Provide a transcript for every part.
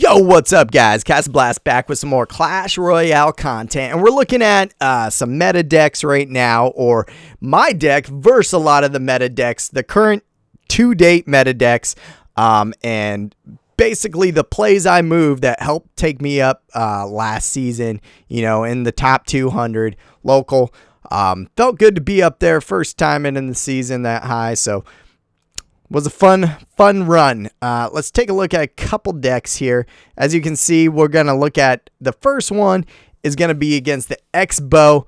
Yo, what's up, guys? Blast back with some more Clash Royale content, and we're looking at some meta decks right now, or my deck versus a lot of the meta decks, the current to-date meta decks, and basically the plays I moved that helped take me up last season, you know, in the top 200 local. Felt good to be up there first time in the season that high, so was a fun run. Let's take a look at a couple decks here. As you can see, we're going to look at the first one is going to be against the X-Bow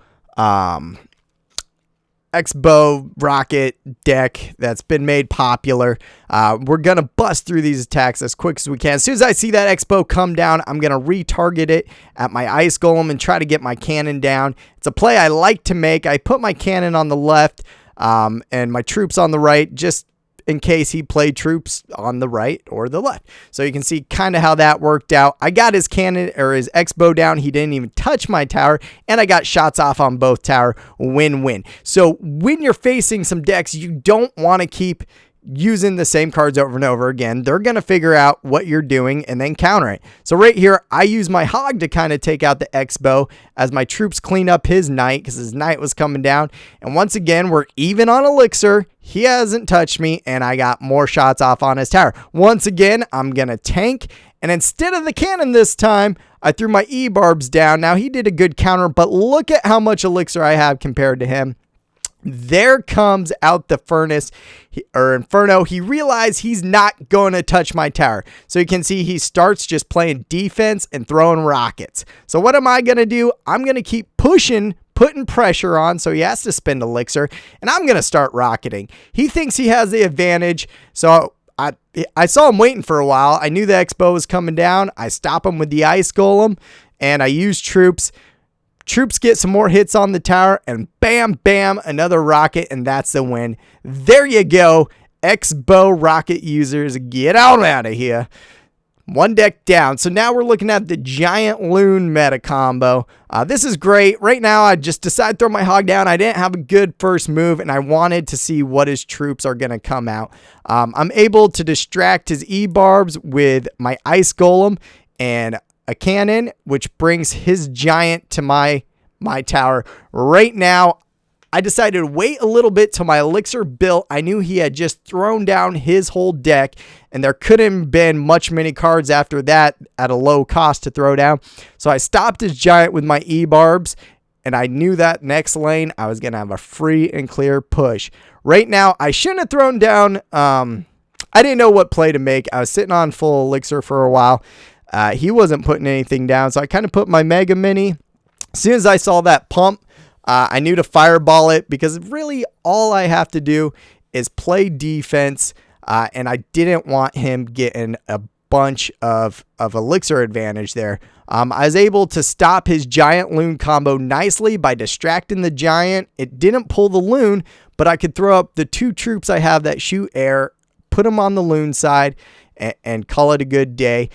rocket deck that's been made popular. We're going to bust through these attacks as quick as we can. As soon as I see that X-Bow come down, I'm going to retarget it at my Ice Golem and try to get my cannon down. It's a play I like to make. I put my cannon on the left and my troops on the right, just in case he played troops on the right or the left. So you can see kind of how that worked out. I got his cannon or his X-Bow down. He didn't even touch my tower, and I got shots off on both tower. Win-win. So when you're facing some decks, you don't want to keep using the same cards over and over again. They're going to figure out what you're doing and then counter it. So right here, I use my HOG to kind of take out the X-Bow as my troops clean up his knight, because his knight was coming down. And once again, we're even on elixir. He hasn't touched me, and I got more shots off on his tower. Once again, I'm going to tank, and instead of the cannon this time, I threw my E-Barbs down. Now, he did a good counter, but look at how much elixir I have compared to him. There comes out the furnace or Inferno. He realized he's not going to touch my tower. So you can see he starts just playing defense and throwing rockets. So what am I going to do? I'm going to keep pushing, putting pressure on, so he has to spend elixir, and I'm going to start rocketing. He thinks he has the advantage, so I saw him waiting for a while. I knew the X-Bow was coming down. I stop him with the Ice Golem, and I use troops. Troops get some more hits on the tower, and bam, bam, another rocket, and that's the win. There you go. X-Bow rocket users, get out of here. One deck down. So now we're looking at the Giant Loon meta combo. This is great. Right now, I just decided to throw my HOG down. I didn't have a good first move, and I wanted to see what his troops are going to come out. I'm able to distract his E-Barbs with my Ice Golem and a cannon, which brings his giant to my tower. Right now, I decided to wait a little bit till my elixir built. I knew he had just thrown down his whole deck, and there couldn't have been many cards after that at a low cost to throw down. So I stopped his giant with my E-Barbs, and I knew that next lane I was going to have a free and clear push. Right now, I shouldn't have thrown down. I didn't know what play to make. I was sitting on full elixir for a while. He wasn't putting anything down, so I kind of put my Mega Mini. As soon as I saw that pump, I knew to fireball it, because really all I have to do is play defense, and I didn't want him getting a bunch of elixir advantage there. I was able to stop his Giant Loon combo nicely by distracting the Giant. It didn't pull the Loon, but I could throw up the two troops I have that shoot air, put them on the Loon side, and call it a good day.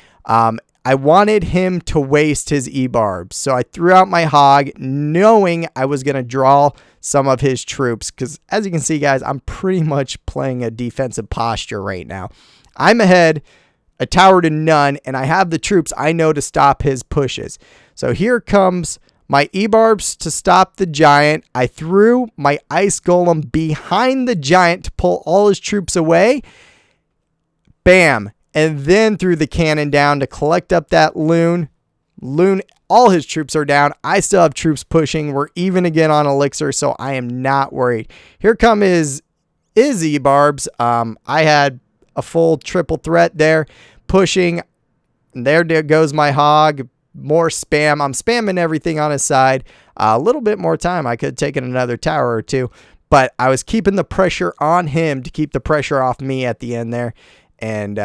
I wanted him to waste his E-Barbs, so I threw out my HOG knowing I was going to draw some of his troops, because as you can see, guys, I'm pretty much playing a defensive posture right now. I'm ahead, a tower to none, and I have the troops I know to stop his pushes. So here comes my E-Barbs to stop the Giant. I threw my Ice Golem behind the Giant to pull all his troops away. Bam. And then threw the cannon down to collect up that Loon. All his troops are down. I still have troops pushing. We're even again on elixir, so I am not worried. Here come his E-Barbs. I had a full triple threat there, pushing. There goes my HOG. More spam. I'm spamming everything on his side. A little bit more time. I could have taken another tower or two, but I was keeping the pressure on him to keep the pressure off me at the end there, and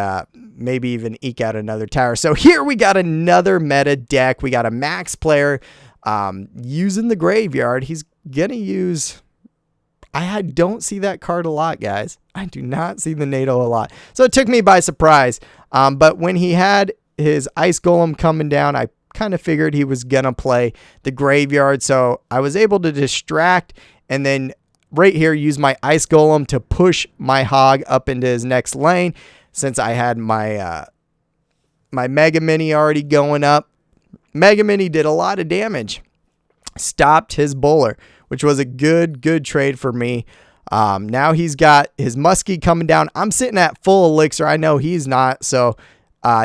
maybe even eke out another tower. So here we got another meta deck. We got a Max player using the graveyard. He's going to use... I don't see that card a lot, guys. I do not see the NATO a lot. So it took me by surprise. But when he had his Ice Golem coming down, I kind of figured he was going to play the graveyard. So I was able to distract, and then right here use my Ice Golem to push my HOG up into his next lane, since I had my My Mega Mini already going up. Mega Mini did a lot of damage. Stopped his bowler, which was a good trade for me. Now he's got his muskie coming down. I'm sitting at full elixir. I know he's not. So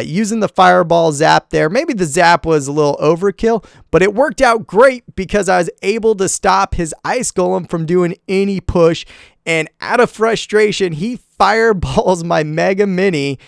using the fireball zap there. Maybe the zap was a little overkill, but it worked out great because I was able to stop his ice golem from doing any push. And out of frustration, he fireballs my Mega Mini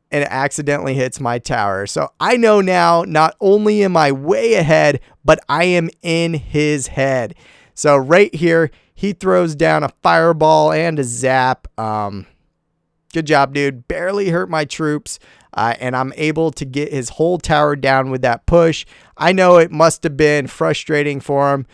and it accidentally hits my tower. So I know now, not only am I way ahead, but I am in his head. So right here, he throws down a fireball and a zap. Good job, dude. Barely hurt my troops. And I'm able to get his whole tower down with that push. I know it must have been frustrating for him.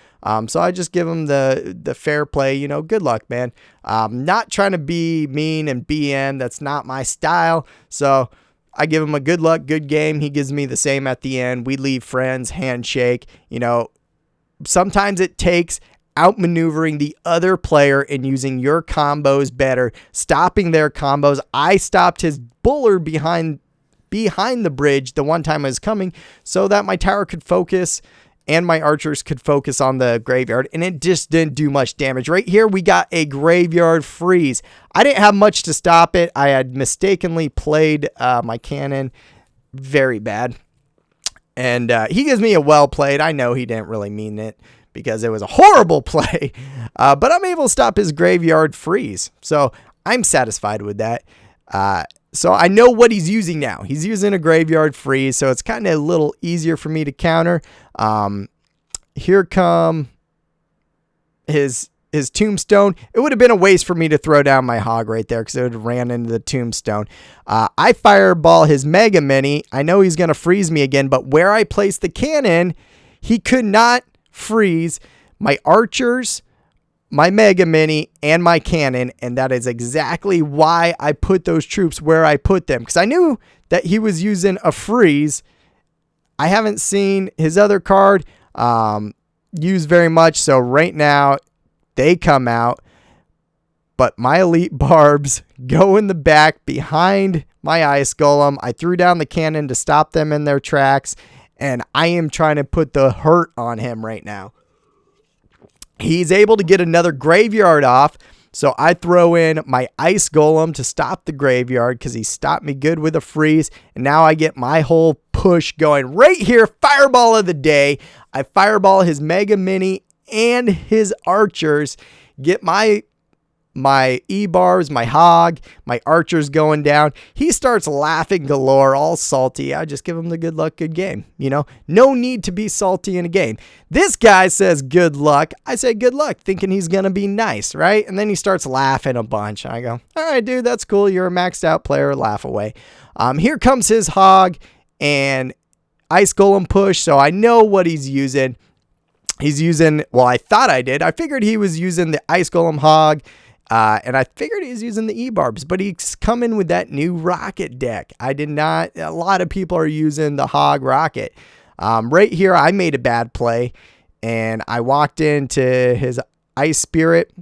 So I just give him the fair play. You know, good luck, man. Not trying to be mean and BM. That's not my style. So I give him a good luck, good game. He gives me the same at the end. We leave friends, handshake. You know, sometimes it takes outmaneuvering the other player and using your combos better, stopping their combos. I stopped his buller behind the bridge the one time I was coming so that my tower could focus and my archers could focus on the graveyard, and it just didn't do much damage. Right here, we got a graveyard freeze. I didn't have much to stop it. I had mistakenly played my cannon very bad, and he gives me a well played. I know he didn't really mean it because it was a horrible play, but I'm able to stop his graveyard freeze, so I'm satisfied with that. So I know what he's using now. He's using a graveyard freeze, so it's kind of a little easier for me to counter. Here come his tombstone. It would have been a waste for me to throw down my hog right there because it would have ran into the tombstone. I fireball his Mega Mini. I know he's going to freeze me again, but where I placed the cannon, he could not freeze my archers, my Mega Mini, and my cannon, and that is exactly why I put those troops where I put them, because I knew that he was using a freeze. I haven't seen his other card used very much, so right now they come out, but my elite barbs go in the back behind my ice golem. I threw down the cannon to stop them in their tracks, and I am trying to put the hurt on him right now. He's able to get another graveyard off, so I throw in my ice golem to stop the graveyard because he stopped me good with a freeze, and now I get my whole push going right here. Fireball of the day. I fireball his Mega Mini and his archers, get my E-barbs, my hog, my archers going down. He starts laughing galore, all salty. I just give him the good luck, good game. You know, no need to be salty in a game. This guy says good luck. I say good luck, thinking he's going to be nice, right? And then he starts laughing a bunch. I go, all right, dude, that's cool. You're a maxed out player. Laugh away. Here comes his hog and ice golem push. So I know what he's using. He's using, well, I thought I did. I figured he was using the ice golem hog. And I figured he's using the E-barbs, but he's coming with that new rocket deck. I did not. A lot of people are using the hog rocket. Right here, I made a bad play, and I walked into his ice spirit,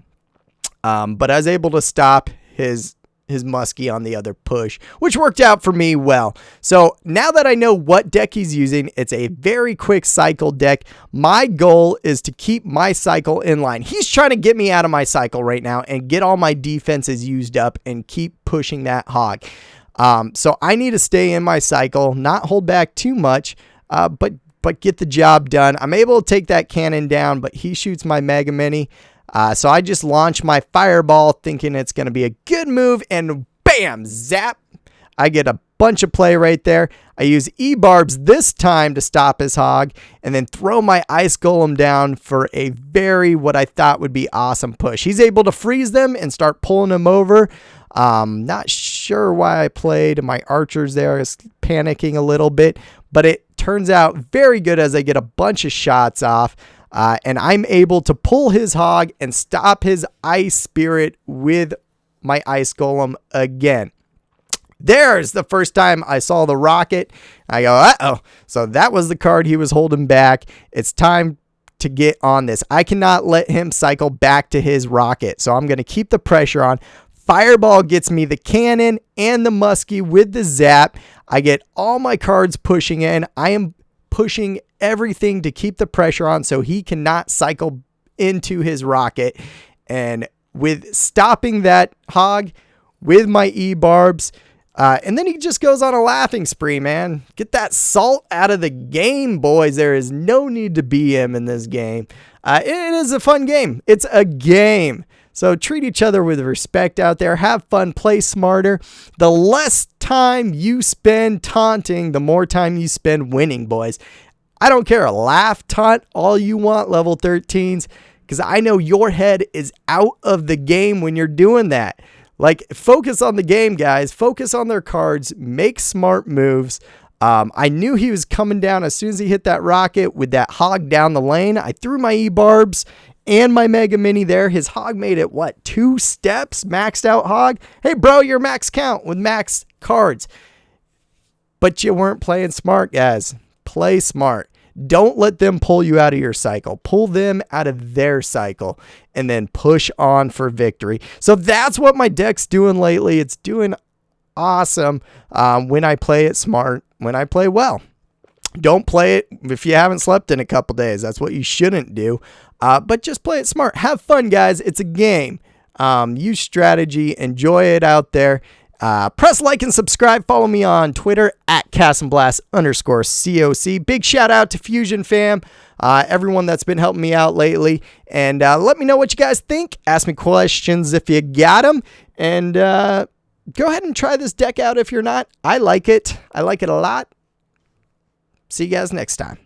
but I was able to stop his muskie on the other push, which worked out for me well. So now that I know what deck he's using, it's a very quick cycle deck. My goal is to keep my cycle in line. He's trying to get me out of my cycle right now and get all my defenses used up and keep pushing that hog. So I need to stay in my cycle, not hold back too much, but get the job done. I'm able to take that cannon down, but he shoots my Mega Mini. So I just launched my fireball thinking it's going to be a good move, and bam, zap. I get a bunch of play right there. I use E-barbs this time to stop his hog and then throw my ice golem down for a very, what I thought would be awesome push. He's able to freeze them and start pulling them over. Not sure why I played my archers there. I was panicking a little bit, but it turns out very good as I get a bunch of shots off. And I'm able to pull his hog and stop his ice spirit with my ice golem again. There's the first time I saw the rocket. I go, uh-oh. So that was the card he was holding back. It's time to get on this. I cannot let him cycle back to his rocket. So I'm going to keep the pressure on. Fireball gets me the cannon and the muskie with the zap. I get all my cards pushing in. I am pushing everything to keep the pressure on so he cannot cycle into his rocket. And with stopping that hog with my E-barbs, and then he just goes on a laughing spree, man. Get that salt out of the game, boys. There is no need to BM in this game. It is a fun game. It's a game. So treat each other with respect out there. Have fun. Play smarter. The less time you spend taunting, the more time you spend winning, boys. I don't care. Laugh, taunt all you want, level 13s, because I know your head is out of the game when you're doing that. Like, focus on the game, guys. Focus on their cards. Make smart moves. I knew he was coming down as soon as he hit that rocket with that hog down the lane. I threw my E-barbs and my Mega Mini there. His hog made it, what, 2 steps? Maxed out hog? Hey, bro, you're max count with max cards. But you weren't playing smart, guys. Play smart. Don't let them pull you out of your cycle. Pull them out of their cycle and then push on for victory. So that's what my deck's doing lately. It's doing awesome when I play it smart, when I play well. Don't play it if you haven't slept in a couple days. That's what you shouldn't do. But just play it smart. Have fun, guys. It's a game. Use strategy. Enjoy it out there. Press like and subscribe. Follow me on Twitter at @CastandBlast_COC. Big shout out to Fusion fam, everyone that's been helping me out lately. And let me know what you guys think. Ask me questions if you got them. And go ahead and try this deck out if you're not. I like it. I like it a lot. See you guys next time.